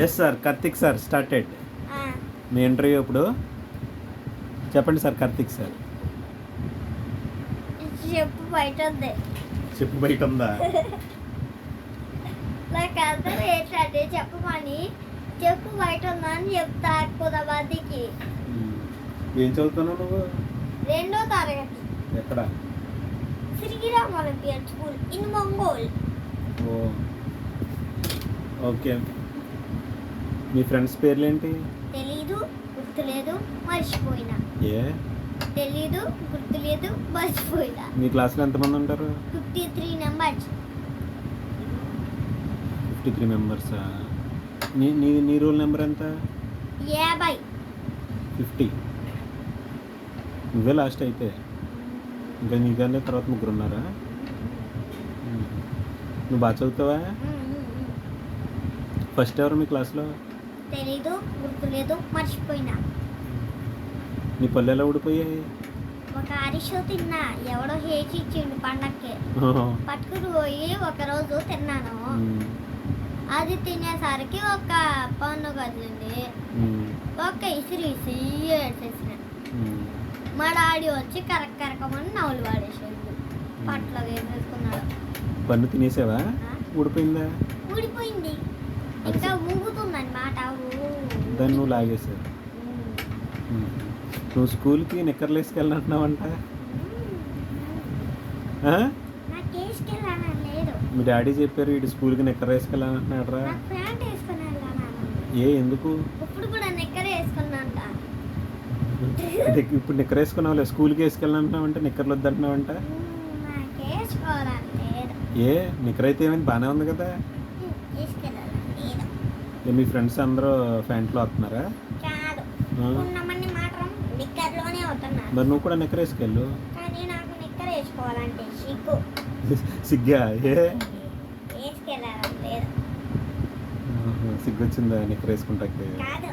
Yes sir, Karthik sir started me interview ఇప్పుడు. చెప్పండి sir, Karthik sir. చెప్పు బయట ఉంది. చెప్పు బయట ఉందా? నాకు అర్థం ఏంటంటే చెప్పమని, చెప్పు బయట ఉందా అని చెప్తా కుదబాదికి. ఏం చదువుతున్నావు నువ్వు? 2వ తరగతి. ఎక్కడ? శ్రీరామ్ ఒలింపియడ్ స్కూల్ ఇన్ మంగోల్. Oh okay. మీ ఫ్రెండ్స్ పేర్లేంటి? తెలీదు, గుర్తులేదు, మర్చిపోయినా. ఏ తెలీదు, గుర్తులేదు, మర్చిపోయినా. మీ క్లాస్లో ఎంతమంది ఉంటారు? 53 నెంబర్స్. 53 మెంబర్సా? నీ రోల్ నెంబర్ ఎంత? 50. 50. నువ్వే లాస్ట్ అయితే. ఇంకా నీకన్నా తర్వాత ముగ్గురు ఉన్నారా? నువ్వు బాగా చదువుతావా? ఫస్ట్ ఎవరు మీ క్లాస్లో? తెలీదు, గుర్తులేదు, మర్చిపోయినా. నీ పళ్ళు ఎలా ఊడిపోయాయి? ఒక అరిషో తిన్నా, ఎవడో హేచి ఇచ్చిండు పండక్కి. పట్టుకుని పోయి ఒకరోజు తిన్నాను. అది తినేసరికి ఒక పన్ను కదిలింది, ఒక ఇసిరి వేసేసిన. మా డాడీ వచ్చి కరకరకమని నవ్వులు వాడేసాడు, పట్ల వేసేసుకున్నాడు. పన్ను తినేసావా? ఊడిపోయిందా? ఊడిపోయింది, ఇంకా ఊగుతుందన్నమాట. దాన్ని నువ్వు లాగేసావు. నువ్వు స్కూల్కి నిక్కర్లు వేసుకెళ్ళినట్టున్నావంట. నాకు వేసుకెళ్ళాలని లేదు. మీ డాడీ చెప్పారు ఇటు స్కూల్కి నిక్కర్ వేసుకెళ్ళాలంటున్నాడు రా. నాకు ప్యాంట్ వేసుకుని వెళ్ళాను. ఎందుకు? ఇప్పుడు కూడా నిక్కర్ వేసుకున్నాంట. ఇప్పుడు నిక్కర్ వేసుకున్నావులే, స్కూల్కి వేసుకెళ్ళాలంటున్నావంటే నిక్కర్లు వద్దంటున్నావంట. నాకు వేసుకోవాలని లేదు. నిక్కర్ అయితే ఏమైంది, బాగానే ఉంది కదా. వేసుకెళ్ళాలని లేదు. మీ ఫ్రెండ్స్ అందరూ ప్యాంట్లో వస్తున్నారా? కాదు, ఉన్నమని మాత్రం నిక్కర్లోనే అవుతున్నారు. మరి నువ్వు కూడా నిక్కర్ వేసుకెళ్ళు. కానీ నాకు నిక్కర్ వేసుకోవాలంటే సిగ్గు. సిగ్గా? వేసుకెళ్ళాలని లేదు. సిగ్గు వచ్చిందా నిక్కర్ వేసుకుంటాకే? కాదు,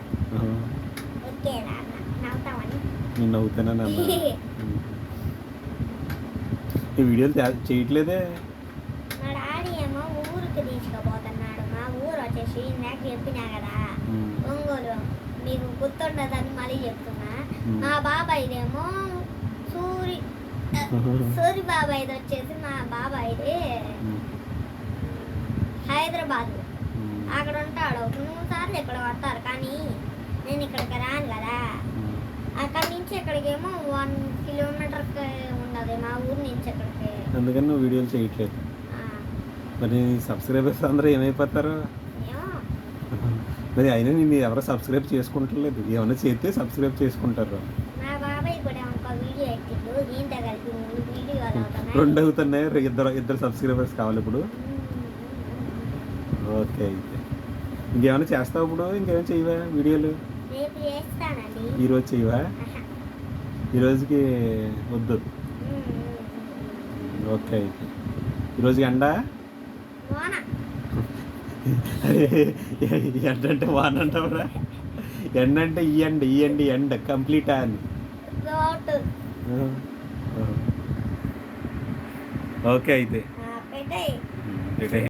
ఓకేనా నవ్వుతామని. నేను నవ్వుతానా నాన్న? ఈ వీడియోలు చేయట్లేదే. మా డాడీ ఏమో ఊరికి తీసుకుపోతున్నాడు. మా ఊరు వచ్చేసి ఇందాక చెప్పినా కదా, ఒంగోలు. మీకు గుర్తుండదని మళ్ళీ చెప్తున్నా. మా బాబాయ్దేమో సూరి బాబాయ్ది వచ్చేసి, మా బాబాయ్ది హైదరాబాద్. అక్కడ ఉంటాడు. 3 సార్లు ఇక్కడ వస్తారు, కానీ నేను ఇక్కడికి రాను కదా. అక్కడి నుంచి ఇక్కడికేమో 1 కిలోమీటర్కి ఉండదు మా ఊరు నుంచి ఇక్కడికి. అందుకని నువ్వు వీడియోలు చేయట్లేదు. మరి సబ్స్క్రైబర్స్ అందరూ ఏమైపోతారు? మరి అయినా నేను ఎవరో సబ్స్క్రైబ్ చేసుకుంటలేదు. ఏమైనా చేస్తే సబ్స్క్రైబ్ చేసుకుంటారు. మా బాబాయ్ కూడా ఒక వీడియో ఎక్కిండు, దీంతో కలిపి 3 వీడియోలు అవుతున్నాయి. 2 అవుతున్నాయి. ఇద్దరు సబ్స్క్రైబర్స్ కావాలి ఇప్పుడు. ఓకే, అయితే ఇంకేమైనా చేస్తావు ఇప్పుడు? ఇంకేమైనా చేయవా వీడియోలు? రేపు చేస్తానండి. ఈరోజు చేయవా? ఈరోజుకి వద్దు. ఓకే, అయితే ఈరోజు ఎండ? ఎండ అంటే వాన అంటావురా? ఎండ అంటే ఈ ఎండ కంప్లీట్ అని. ఓకే, అయితే